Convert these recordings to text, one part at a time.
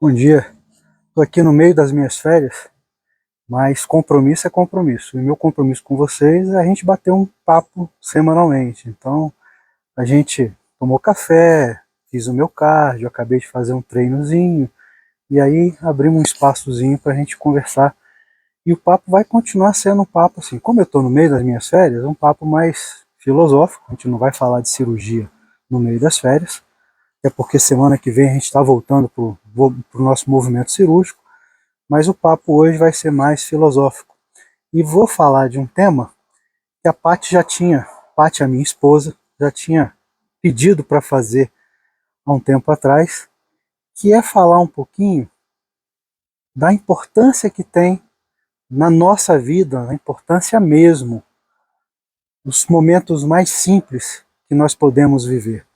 Bom dia, estou aqui no meio das minhas férias, mas compromisso é compromisso. E meu compromisso com vocês é a gente bater um papo semanalmente. Então, a gente tomou café, fiz o meu cardio, acabei de fazer um treinozinho, e aí abrimos um espaçozinho para a gente conversar. E o papo vai continuar sendo um papo assim, como eu estou no meio das minhas férias, um papo mais filosófico. A gente não vai falar de cirurgia no meio das férias, é porque semana que vem a gente está voltando para o nosso movimento cirúrgico, mas o papo hoje vai ser mais filosófico. E vou falar de um tema que a Paty, a minha esposa, já tinha pedido para fazer há um tempo atrás, que é falar um pouquinho da importância que tem na nossa vida, a importância mesmo, dos momentos mais simples que nós podemos viver.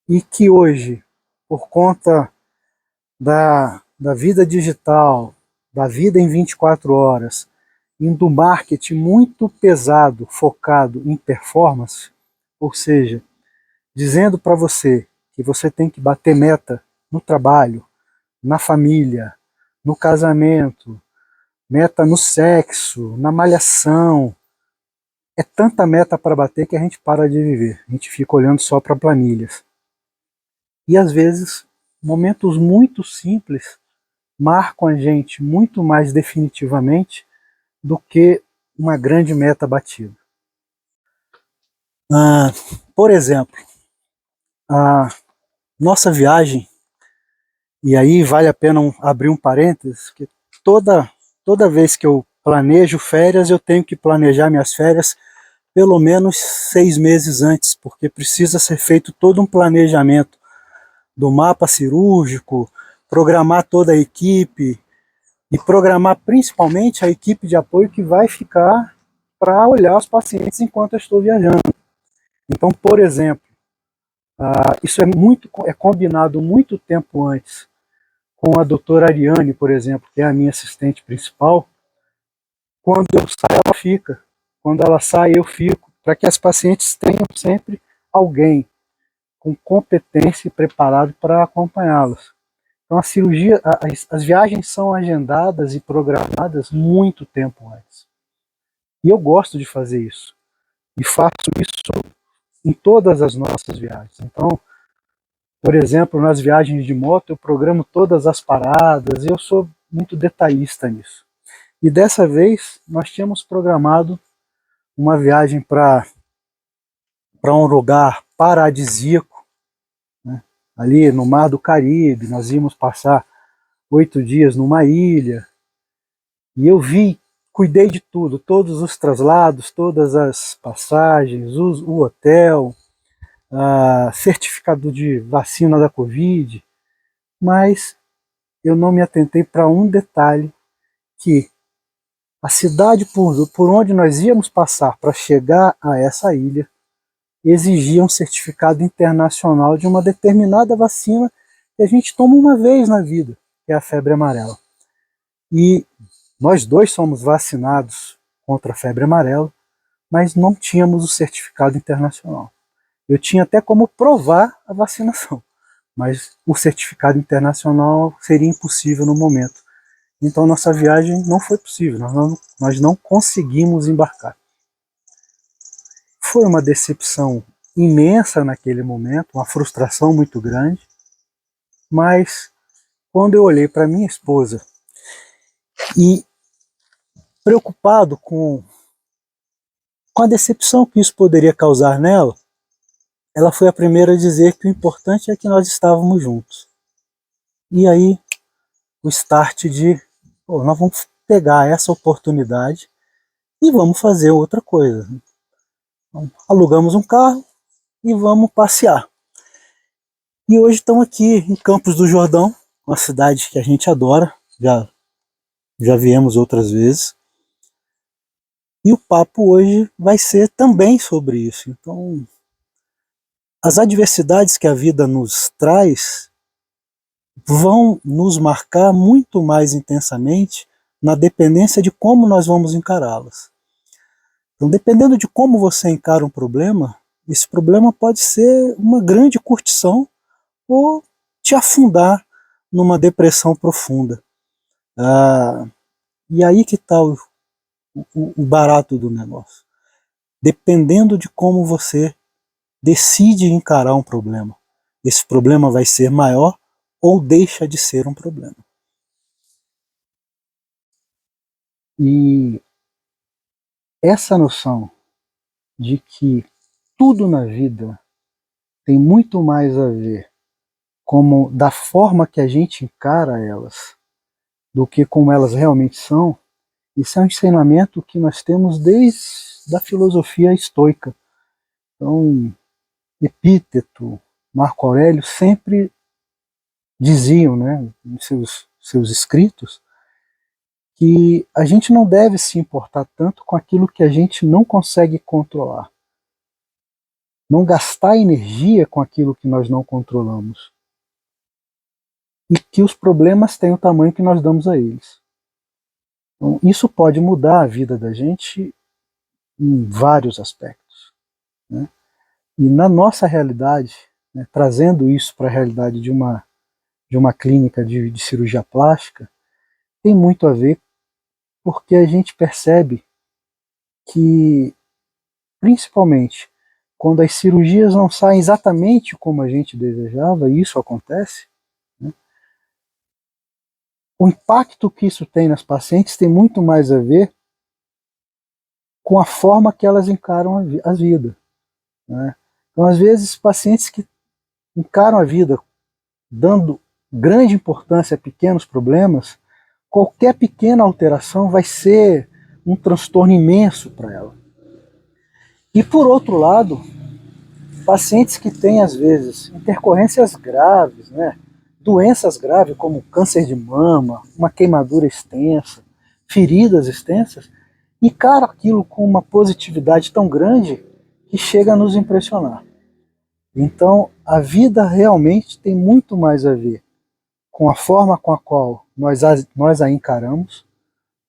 E que hoje, por conta da vida digital, da vida em 24 horas, do marketing muito pesado, focado em performance, ou seja, dizendo para você que você tem que bater meta no trabalho, na família, no casamento, meta no sexo, na malhação. É tanta meta para bater que a gente para de viver, a gente fica olhando só para planilhas. E às vezes, momentos muito simples marcam a gente muito mais definitivamente do que uma grande meta batida. Por exemplo, a nossa viagem, e aí vale a pena abrir um parênteses, que toda vez que eu planejo férias, eu tenho que planejar minhas férias pelo menos 6 meses antes, porque precisa ser feito todo um planejamento do mapa cirúrgico, programar toda a equipe, e programar principalmente a equipe de apoio que vai ficar para olhar os pacientes enquanto eu estou viajando. Então, por exemplo, isso é combinado muito tempo antes com a doutora Ariane, por exemplo, que é a minha assistente principal. Quando eu saio, ela fica. Quando ela sai, eu fico, para que as pacientes tenham sempre alguém com competência e preparado para acompanhá-las. Então a cirurgia, as viagens são agendadas e programadas muito tempo antes. E eu gosto de fazer isso. E faço isso em todas as nossas viagens. Então, por exemplo, nas viagens de moto, eu programo todas as paradas, e eu sou muito detalhista nisso. E dessa vez, nós tínhamos programado uma viagem para um lugar paradisíaco, né? Ali no Mar do Caribe. Nós íamos passar 8 dias numa ilha, e eu cuidei de tudo, todos os traslados, todas as passagens, o hotel, certificado de vacina da Covid, mas eu não me atentei para um detalhe, que a cidade por onde nós íamos passar para chegar a essa ilha exigia um certificado internacional de uma determinada vacina que a gente toma uma vez na vida, que é a febre amarela. E nós dois somos vacinados contra a febre amarela, mas não tínhamos o certificado internacional. Eu tinha até como provar a vacinação, mas o certificado internacional seria impossível no momento. Então nossa viagem não foi possível, nós não conseguimos embarcar. Foi uma decepção imensa naquele momento, uma frustração muito grande, mas quando eu olhei para minha esposa e preocupado com a decepção que isso poderia causar nela, ela foi a primeira a dizer que o importante é que nós estávamos juntos. E aí o start de, nós vamos pegar essa oportunidade e vamos fazer outra coisa. Então, alugamos um carro e vamos passear. E hoje estamos aqui em Campos do Jordão, uma cidade que a gente adora, já viemos outras vezes. E o papo hoje vai ser também sobre isso. Então, as adversidades que a vida nos traz vão nos marcar muito mais intensamente na dependência de como nós vamos encará-las. Então, dependendo de como você encara um problema, esse problema pode ser uma grande curtição ou te afundar numa depressão profunda. E aí que está o barato do negócio. Dependendo de como você decide encarar um problema, esse problema vai ser maior ou deixa de ser um problema. E essa noção de que tudo na vida tem muito mais a ver como da forma que a gente encara elas do que como elas realmente são, isso é um ensinamento que nós temos desde a filosofia estoica. Então, Epíteto, Marco Aurélio sempre diziam, né, em seus escritos, que a gente não deve se importar tanto com aquilo que a gente não consegue controlar. Não gastar energia com aquilo que nós não controlamos. E que os problemas têm o tamanho que nós damos a eles. Então, isso pode mudar a vida da gente em vários aspectos, né? E na nossa realidade, né, trazendo isso para a realidade de uma clínica de cirurgia plástica, tem muito a ver porque a gente percebe que, principalmente, quando as cirurgias não saem exatamente como a gente desejava, e isso acontece, né, o impacto que isso tem nas pacientes tem muito mais a ver com a forma que elas encaram a vida, né? Então, às vezes, pacientes que encaram a vida dando grande importância a pequenos problemas, qualquer pequena alteração vai ser um transtorno imenso para ela. E por outro lado, pacientes que têm às vezes intercorrências graves, né, doenças graves como câncer de mama, uma queimadura extensa, feridas extensas, encaram aquilo com uma positividade tão grande que chega a nos impressionar. Então, a vida realmente tem muito mais a ver com a forma com a qual nós a encaramos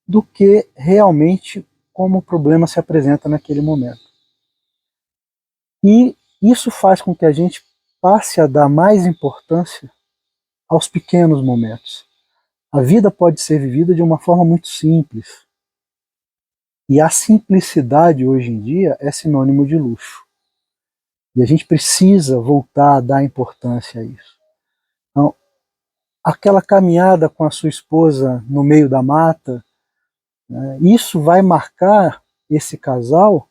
do que realmente como o problema se apresenta naquele momento. E isso faz com que a gente passe a dar mais importância aos pequenos momentos. A vida pode ser vivida de uma forma muito simples. E a simplicidade hoje em dia é sinônimo de luxo. E a gente precisa voltar a dar importância a isso. Então, aquela caminhada com a sua esposa no meio da mata, né, isso vai marcar esse casal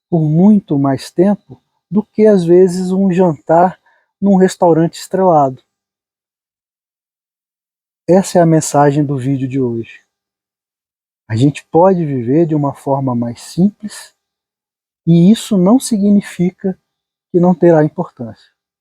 por muito mais tempo do que às vezes um jantar num restaurante estrelado. Essa é a mensagem do vídeo de hoje. A gente pode viver de uma forma mais simples e isso não significa que não terá importância.